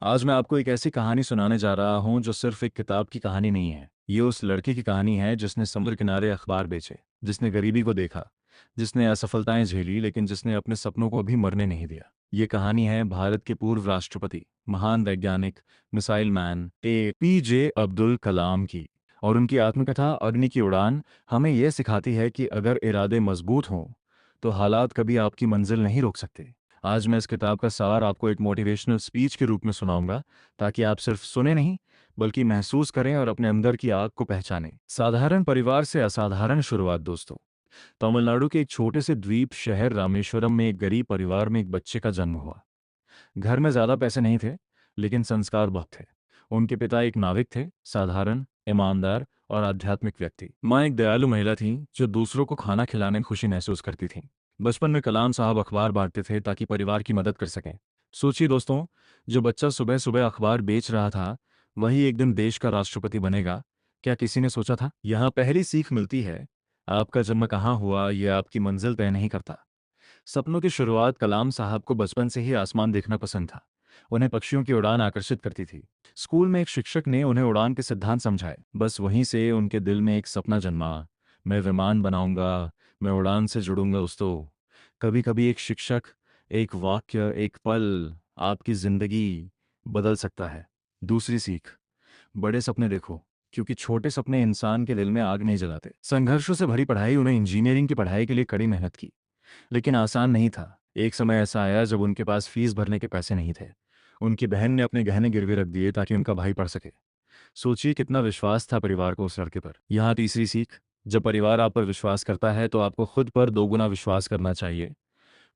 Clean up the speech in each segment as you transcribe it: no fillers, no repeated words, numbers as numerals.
आज मैं आपको एक ऐसी कहानी सुनाने जा रहा हूं जो सिर्फ एक किताब की कहानी नहीं है। ये उस लड़के की कहानी है जिसने समुद्र किनारे अखबार बेचे, जिसने गरीबी को देखा, जिसने असफलताएं झेली, लेकिन जिसने अपने सपनों को भी मरने नहीं दिया। ये कहानी है भारत के पूर्व राष्ट्रपति, महान वैज्ञानिक, missile man APJ Abdul Kalam की। और उनकी आत्मकथा अग्नि की उड़ान हमें यह सिखाती है कि अगर इरादे मजबूत हों तो हालात कभी आपकी मंजिल नहीं रोक सकते। आज मैं इस किताब का सार आपको एक मोटिवेशनल स्पीच के रूप में सुनाऊंगा, ताकि आप सिर्फ सुने नहीं बल्कि महसूस करें और अपने अंदर की आग को पहचानें। साधारण परिवार से असाधारण शुरुआत दोस्तों। तमिलनाडु के एक छोटे से द्वीप शहर रामेश्वरम में एक गरीब परिवार में एक बच्चे का जन्म हुआ। घर में ज्यादा पैसे नहीं थे, लेकिन संस्कार बहुत थे। उनके पिता एक नाविक थे, साधारण, ईमानदार और आध्यात्मिक व्यक्ति। माँ एक दयालु महिला थी जो दूसरों को खाना खिलाने में खुशी महसूस करती थी। बचपन में कलाम साहब अखबार बांटते थे ताकि परिवार की मदद कर सकें। सोचिए दोस्तों, जो बच्चा सुबह सुबह अखबार बेच रहा था वही एक दिन देश का राष्ट्रपति बनेगा। क्या किसी ने सोचा था? यहाँ पहली सीख मिलती है, आपका जन्म कहाँ हुआ यह आपकी मंजिल तय नहीं करता। सपनों की शुरुआत कलाम साहब को बचपन से ही आसमान देखना पसंद था। उन्हें पक्षियों की उड़ान आकर्षित करती थी। स्कूल में एक शिक्षक ने उन्हें उड़ान के सिद्धांत समझाए। बस वहीं से उनके दिल में एक सपना जन्मा, मैं विमान बनाऊंगा, मैं उड़ान से जुड़ूंगा दोस्तों। कभी कभी एक शिक्षक, एक वाक्य, एक पल आपकी जिंदगी बदल सकता है। दूसरी सीख, बड़े सपने देखो, क्योंकि छोटे सपने इंसान के दिल में आग नहीं जलाते। संघर्षों से भरी पढ़ाई, उन्हें इंजीनियरिंग की पढ़ाई के लिए कड़ी मेहनत की, लेकिन आसान नहीं था। एक समय ऐसा आया जब उनके पास फीस भरने के पैसे नहीं थे। उनकी बहन ने अपने गहने गिरवी रख दिए ताकि उनका भाई पढ़ सके। सोचिए कितना विश्वास था परिवार को उस लड़के पर। यहाँ तीसरी सीख, जब परिवार आप पर विश्वास करता है तो आपको खुद पर दोगुना विश्वास करना चाहिए।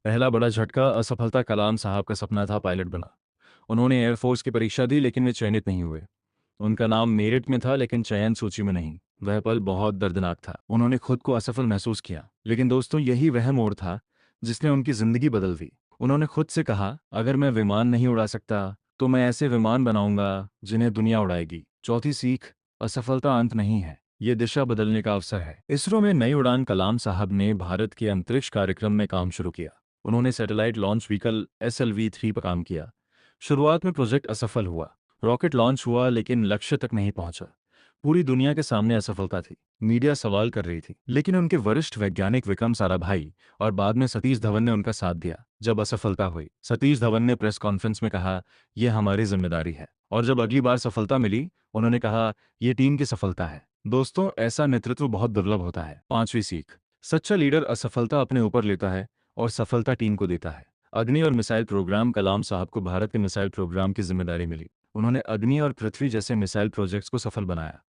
पहला बड़ा झटका असफलता। कलाम साहब का सपना था पायलट बना। उन्होंने एयरफोर्स की परीक्षा दी, लेकिन वे चयनित नहीं हुए। उनका नाम मेरिट में था, लेकिन चयन सूची में नहीं। वह पल बहुत दर्दनाक था। उन्होंने खुद को असफल महसूस किया, लेकिन दोस्तों यही वह मोड़ था जिसने उनकी जिंदगी बदल दी। उन्होंने खुद से कहा, अगर मैं विमान नहीं उड़ा सकता तो मैं ऐसे विमान बनाऊंगा जिन्हें दुनिया उड़ाएगी। चौथी सीख, असफलता अंत नहीं है, ये दिशा बदलने का अवसर है। इसरो में नई उड़ान। कलाम साहब ने भारत के अंतरिक्ष कार्यक्रम में काम शुरू किया। उन्होंने सैटेलाइट लॉन्च व्हीकल SLV-3 पर काम किया। शुरुआत में प्रोजेक्ट असफल हुआ। रॉकेट लॉन्च हुआ, लेकिन लक्ष्य तक नहीं पहुंचा। पूरी दुनिया के सामने असफलता थी। मीडिया सवाल कर रही थी, लेकिन उनके वरिष्ठ वैज्ञानिक विक्रम साराभाई और बाद में सतीश धवन ने उनका साथ दिया। जब असफलता हुई, सतीश धवन ने प्रेस कॉन्फ्रेंस में कहा, यह हमारी जिम्मेदारी है। और जब अगली बार सफलता मिली, उन्होंने कहा, यह टीम की सफलता है। दोस्तों, ऐसा नेतृत्व बहुत दुर्लभ होता है। पांचवी सीख, सच्चा लीडर असफलता अपने ऊपर लेता है और सफलता टीम को देता है। अग्नि और मिसाइल प्रोग्राम। कलाम साहब को भारत के मिसाइल प्रोग्राम की जिम्मेदारी मिली। उन्होंने अग्नि और पृथ्वी जैसे मिसाइल प्रोजेक्ट्स को सफल बनाया।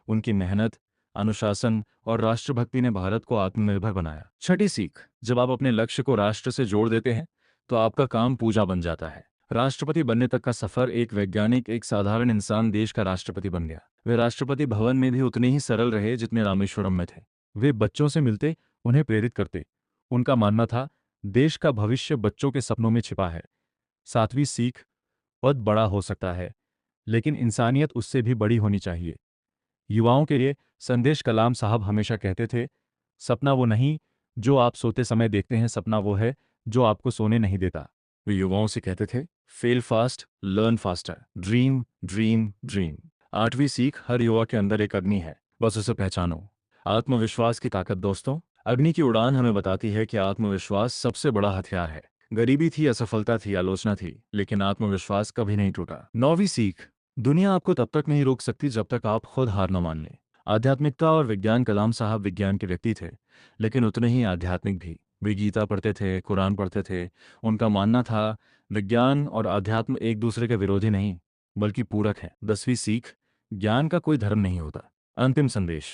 उनकी मेहनत, अनुशासन और राष्ट्रभक्ति ने भारत को आत्मनिर्भर बनाया। छठी सीख, जब आप अपने लक्ष्य को राष्ट्र से जोड़ देते हैं तो आपका काम पूजा बन जाता है। राष्ट्रपति बनने तक का सफर, एक वैज्ञानिक, एक साधारण इंसान देश का राष्ट्रपति बन गया। वे राष्ट्रपति भवन में भी उतने ही सरल रहे जितने रामेश्वरम में थे। वे बच्चों से मिलते, उन्हें प्रेरित करते। उनका मानना था, देश का भविष्य बच्चों के सपनों में छिपा है। सातवीं सीख, पद बड़ा हो सकता है, लेकिन इंसानियत उससे भी बड़ी होनी चाहिए। युवाओं के लिए संदेश। कलाम साहब हमेशा कहते थे, सपना वो नहीं जो आप सोते समय देखते हैं, सपना वो है जो आपको सोने नहीं देता। वे युवाओं से कहते थे, fail fast, learn faster, dream dream dream. आठवीं सीख, हर युवा के अंदर एक अग्नि है, बस उसे पहचानो। आत्मविश्वास की ताकत दोस्तों। अग्नि की उड़ान हमें बताती है कि आत्मविश्वास सबसे बड़ा हथियार है। गरीबी थी, असफलता थी, आलोचना थी, लेकिन आत्मविश्वास कभी नहीं टूटा। नौवीं सीख, दुनिया आपको तब तक नहीं रोक सकती जब तक आप खुद हार न मान लें। आध्यात्मिकता और विज्ञान। कलाम साहब विज्ञान के व्यक्ति थे, लेकिन उतने ही आध्यात्मिक भी। वे गीता पढ़ते थे, कुरान पढ़ते थे। उनका मानना था, विज्ञान और आध्यात्म एक दूसरे के विरोधी नहीं बल्कि पूरक है। 10वीं सीख, ज्ञान का कोई धर्म नहीं होता। अंतिम संदेश,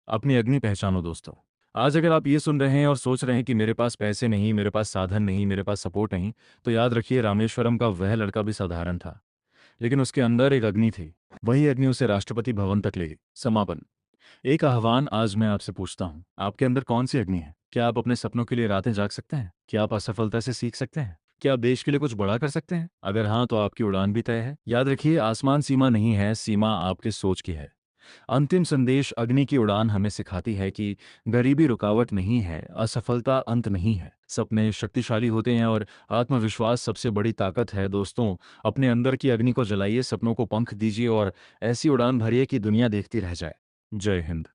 अपनी अग्नि पहचानो दोस्तों। आज अगर आप ये सुन रहे हैं और सोच रहे हैं कि मेरे पास पैसे नहीं, मेरे पास साधन नहीं, मेरे पास सपोर्ट नहीं, तो याद रखिए, रामेश्वरम का वह लड़का भी साधारण था, लेकिन उसके अंदर एक अग्नि थी। वही अग्नि उसे राष्ट्रपति भवन तक ले गई। समापन, एक आह्वान आज मैं आपसे पूछता हूँ, आपके अंदर कौन सी अग्नि है? क्या आप अपने सपनों के लिए रातें जाग सकते हैं? क्या आप असफलता से सीख सकते हैं? क्या आप देश के लिए कुछ बड़ा कर सकते हैं? अगर हाँ, तो आपकी उड़ान भी तय है। याद रखिए, आसमान सीमा नहीं है, सीमा आपके सोच की है। अंतिम संदेश अग्नि की उड़ान हमें सिखाती है कि गरीबी रुकावट नहीं है, असफलता अंत नहीं है। सपने शक्तिशाली होते हैं और आत्मविश्वास सबसे बड़ी ताकत है। दोस्तों, अपने अंदर की अग्नि को जलाइए, सपनों को पंख दीजिए और ऐसी उड़ान भरिए कि दुनिया देखती रह जाए। जय हिंद।